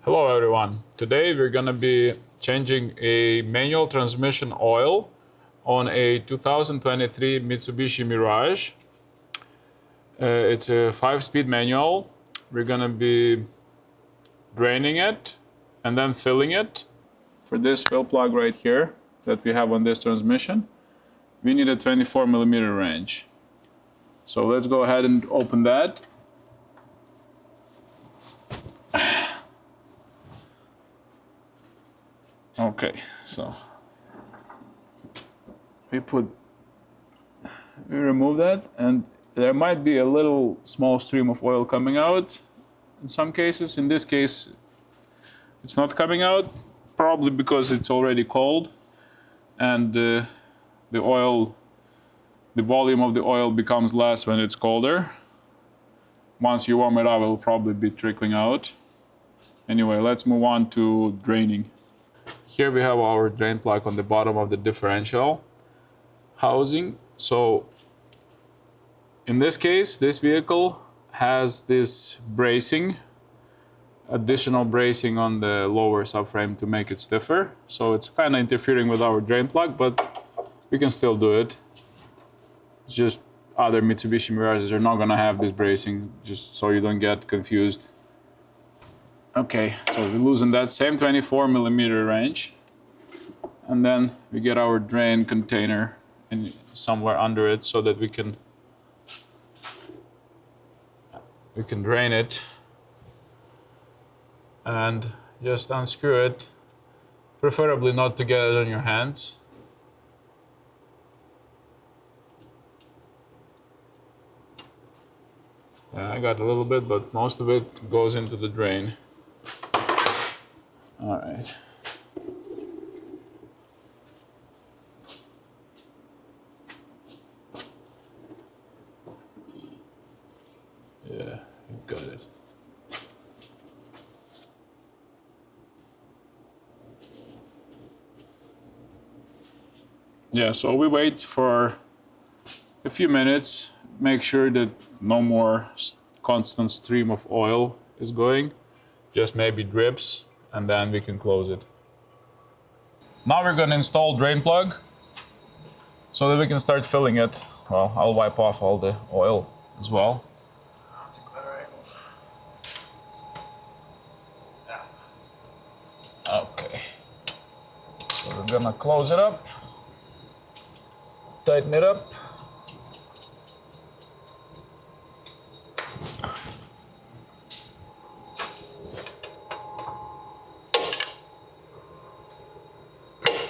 Hello everyone. Today we're gonna be changing a manual transmission oil on a 2023 Mitsubishi Mirage. It's a 5-speed manual. We're gonna be draining it and then filling it. For this fill plug right here that we have on this transmission, we need a 24mm wrench. So let's go ahead and open that. Okay, so we remove that, and there might be a little small stream of oil coming out in some cases. In this case, it's not coming out, probably because it's already cold, and the volume of the oil becomes less when it's colder. Once you warm it up, it will probably be trickling out. Anyway, let's move on to draining. Here we have our drain plug on the bottom of the differential housing. So in this case, this vehicle has this bracing, additional bracing on the lower subframe to make it stiffer. So it's kind of interfering with our drain plug, but we can still do it. It's just other Mitsubishi Mirages are not gonna have this bracing, just so you don't get confused. Okay, so we loosen that same 24mm wrench, and then we get our drain container in somewhere under it so that we can drain it, and just unscrew it, preferably not to get it on your hands. I got a little bit, but most of it goes into the drain. All right. Yeah, you got it. Yeah, so we wait for a few minutes, make sure that no more constant stream of oil is going, just maybe drips, and then we can close it. Now we're going to install drain plug so that we can start filling it. Well, I'll wipe off all the oil as well. Okay, so we're gonna close it up, tighten it up.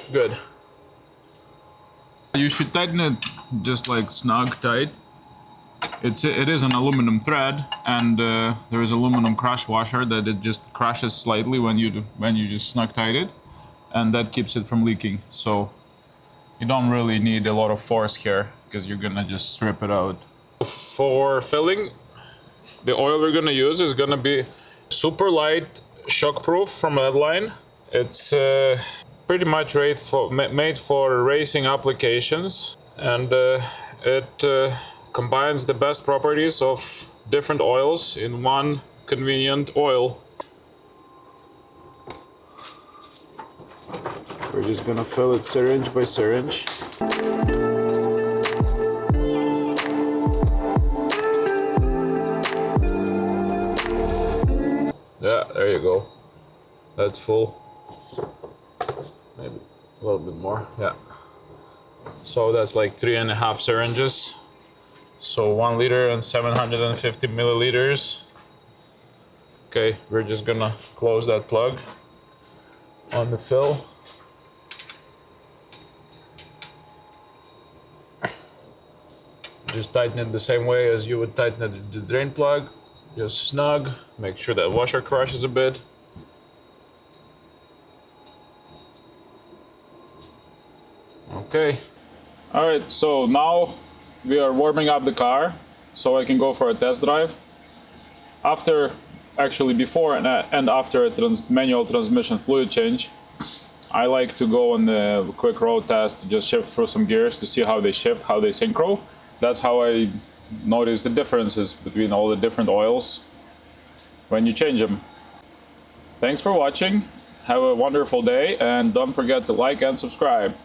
Good. You should tighten it just like snug tight. It is an aluminum thread, and there is aluminum crush washer that it just crushes slightly when you just snug tight it, and that keeps it from leaking. So you don't really need a lot of force here because you're gonna just strip it out. For filling, the oil we're gonna use is gonna be SuperLight ShockProof from Redline. It's pretty much made for racing applications, and it combines the best properties of different oils in one convenient oil. We're just gonna fill it syringe by syringe. Yeah, there you go. That's full. Maybe a little bit more, yeah. So that's like 3.5 syringes. So 1 liter and 750 milliliters. Okay, we're just gonna close that plug on the fill. Just tighten it the same way as you would tighten the drain plug. Just snug, make sure that washer crushes a bit. Okay. All right, so now we are warming up the car so I can go for a test drive. Before and after a manual transmission fluid change, I like to go on the quick road test to just shift through some gears to see how they shift, how they synchro. That's how I notice the differences between all the different oils when you change them. Thanks for watching. Have a wonderful day and don't forget to like and subscribe.